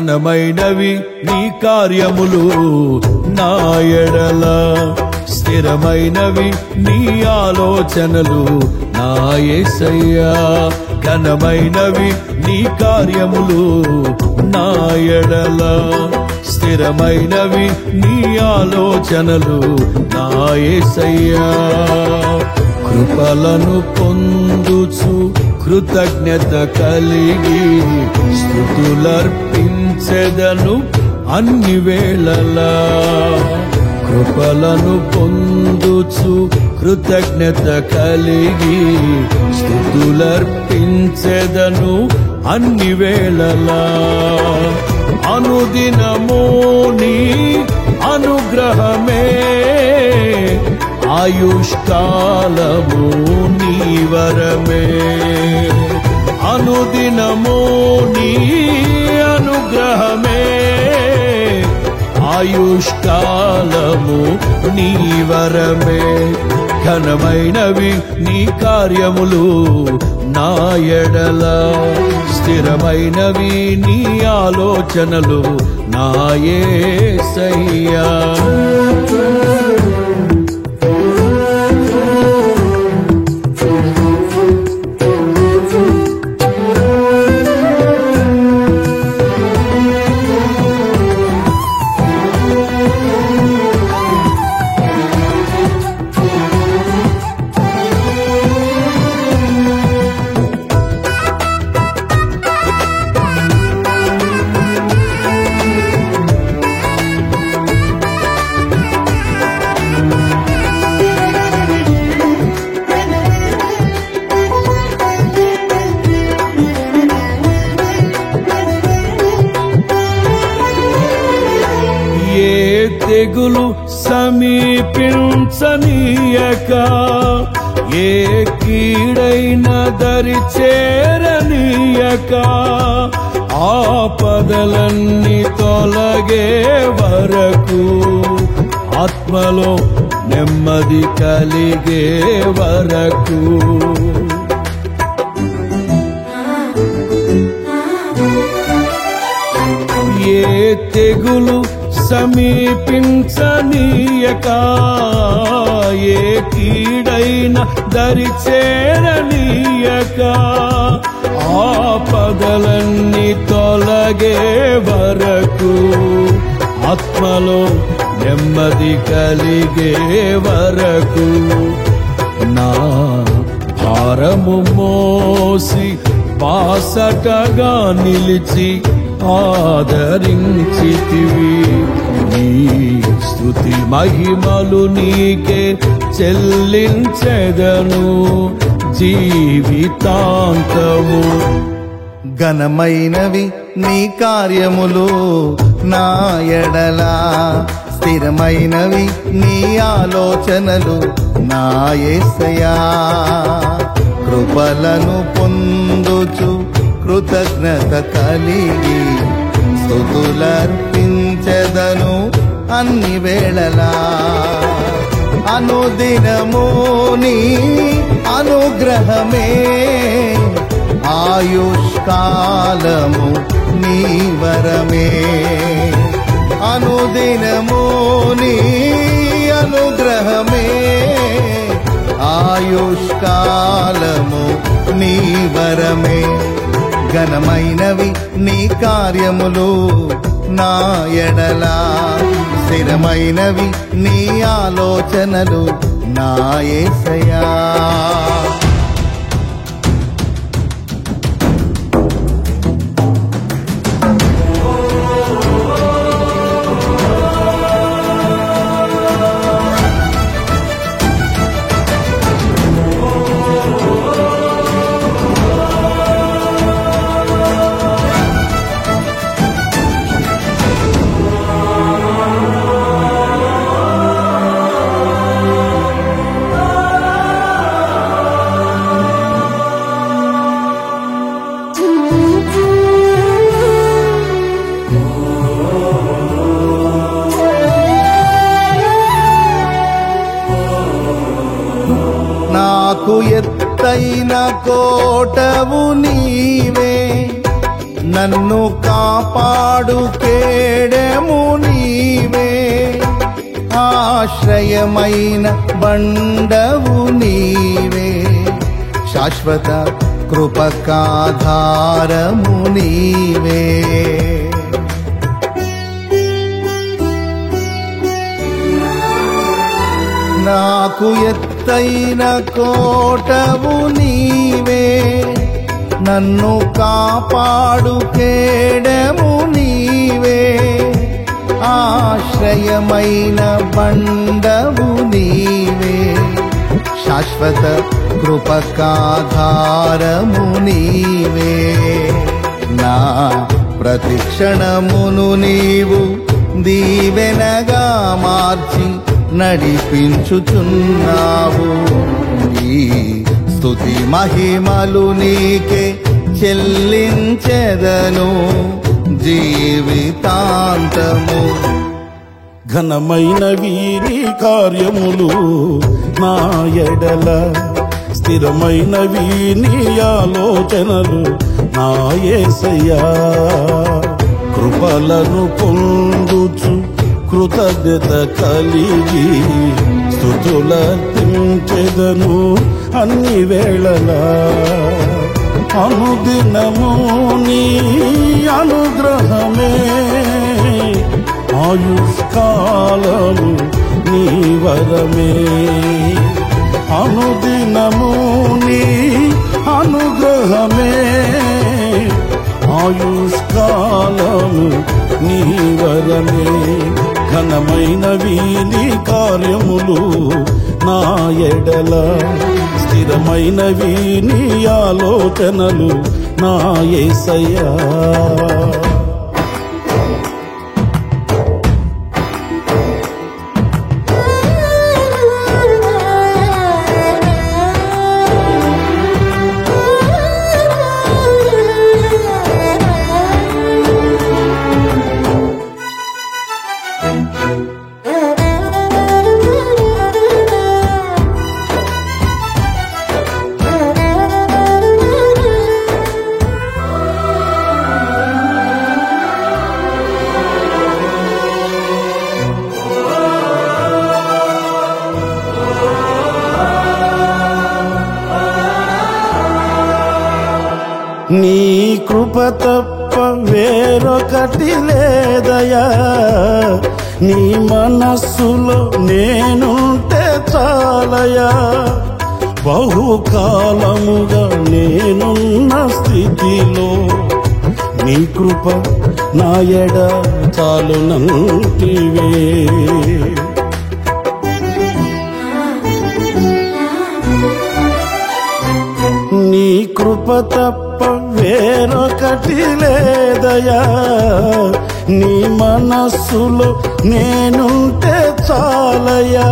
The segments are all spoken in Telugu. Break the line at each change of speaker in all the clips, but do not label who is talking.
ఘనమైనవి నీ కార్యములు నా ఎడల, స్థిరమైనవి నీ ఆలోచనలు నా యేసయ్యా. ఘనమైనవి నీ కార్యములు నా ఎడల, స్థిరమైనవి నీ ఆలోచనలు నా యేసయ్యా. కృపలను పొందుచు కృతజ్ఞత కలిగి స్తుతులర్పించెదను అన్ని వేళలా. కృపలను పొందుచు కృతజ్ఞత కలిగి స్తుతులర్పించెదను అన్ని వేళలా. అనుదినము నీ అనుగ్రహమే, ఆయుష్కాలము నీ వరమే. అనుదినము నీ అనుగ్రహమే, ఆయుష్కాలము నీ వరమే. ఘనమైనవి నీ కార్యములు నా ఎడల, స్థిరమైనవి నీ ఆలోచనలు నా యేసయ్యా. తెగులు సమీపించనీయక, ఏ కీడైన దరి చేరనీయక, ఆపదలన్నీ తొలగే వరకు, ఆత్మలో నెమ్మది కలిగే వరకు. ఏ తెగులు సమీపించనీయక, ఏ కీడైన దరి చేరనీయక, ఆపదలన్నీ తొలగే వరకు, ఆత్మలో నెమ్మది కలిగే వరకు. నా భారము మోసి బాసటగా నిలిచి ఆదరించితివి. నీ స్తుతి మహిమలు నీకే చెల్లించెదను జీవితాంతము.
ఘనమైనవి నీ కార్యములు నా ఎడల, స్థిరమైనవి నీ ఆలోచనలు నా యేసయ్యా. కృపలను పొందుచు కృతజ్ఞత కలిగి స్తుతులర్పించెదను అన్ని వేళలా. అనుదినము నీ అనుగ్రహమే, ఆయుష్కాలము నీ వరమే. అనుదినము నీ అనుగ్రహమే, ఆయుష్కాలము నీ వరమే. ఘనమైనవి నీ కార్యములు నా ఎడల, స్థిరమైనవి నీ ఆలోచనలు నా యేసయ్యా. నాకు ఎత్తైన కోటవు నీవే, నన్ను కాపాడు కేడెము నీవే, ఆశ్రయమైన బండవు నీవే, శాశ్వత కృపకాధారము నీవే. నాకు ఎత్తైన కోటవు నీవే, నన్ను కాపాడు కేడెము నీవే, ఆశ్రయమైన బండవు నీవే, శాశ్వత కృపకాధారము నీవే. నా ప్రతిక్షణమును నీవు దీవెనగా మార్చి నడిపించుచున్నావు. ఈ స్తుతి మహిమలు నీకే చెల్లించెదను జీవితాంతము.
ఘనమైనవి నీ కార్యములు నా ఎడల, స్థిరమైనవి నీ ఆలోచనలు నా యేసయ్యా. కృపలను పొందుచు కృతజ్ఞత కలిగి స్తుతులర్పించెదను అన్ని వేళలా. అనుదినము నీ అనుగ్రహమే, ఆయుష్కాలము నీ వరమే. అనుదినము నీ అనుగ్రహమే, ఆయుష్కాలము నీ వరమే. ఘనమైనవి నీ కార్యములు నా ఎడల, స్థిరమైనవి నీ ఆలోచనలు నా యేసయ్యా. నీ కృప తప్ప వేరొకటి లేదయా, నీ మనస్సులో నేనుంటే చాలయా. బహుకాలముగా నేనున్న స్థితిలో నీ కృప నా ఎడ చాలునంటివే. నీ కృప తప్ప వేరొకటి లేదయా, నీ మనస్సులో నేనుంటే చాలయా.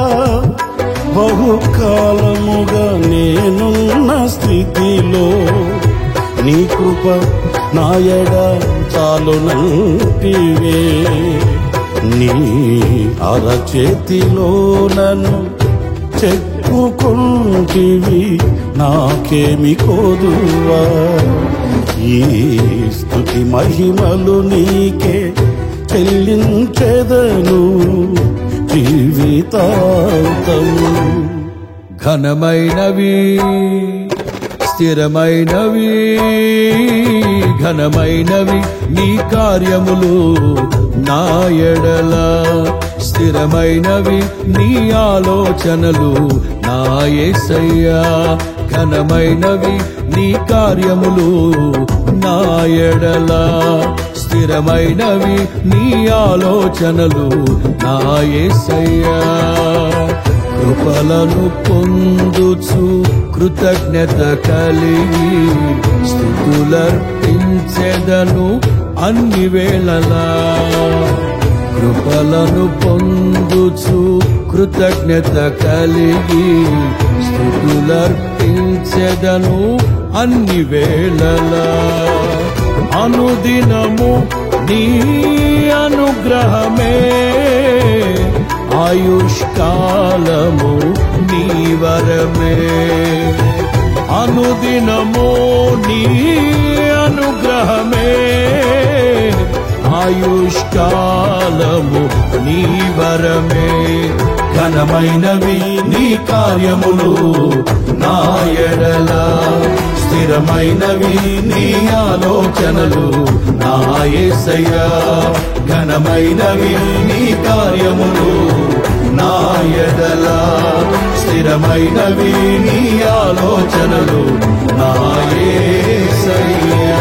బహుకాలముగా నేనున్న స్థితిలో నీ కృప నా ఎడ చాలునంటివే. నీ అరచేతిలో నన్ను చెక్కుకుంటివి, నాకేమి కోదువా. ఈ స్తుతి మహిమలు నీకే చెల్లించెదను జీవితాంతము.
ఘనమైనవి స్థిరమైనవి, ఘనమైనవి నీ కార్యములు నా ఎడల, స్థిరమైనవి నీ ఆలోచనలు నా యేసయ్యా. ఘనమైనవి నీ కార్యములు నా ఎడల, స్థిరమైనవి నీ ఆలోచనలు నా యేసయ్యా. కృపలను పొందుచు కృతజ్ఞత కలిగి స్తుతులర్పించెదను అన్ని వేళలా. కృపలను పొందుచు కృతజ్ఞత కలిగి స్తుతులర్పించెదను అన్ని వేళలా. అనుదినము నీ అనుగ్రహమే, ఆయుష్కాలము నీ వరమే. అనుదినము నీ అనుగ్రహమే ఆయుష్కాలము నీ వరమే ఘనమైనవి నీ కార్యములు నా ఎడల స్థిరమైనవి నీ ఆలోచనలు నా యేసయ్యా ఘనమైనవి నీ కార్యములు నా ఎడల స్థిరమైనవి నీ ఆలోచనలు నా యేసయ్యా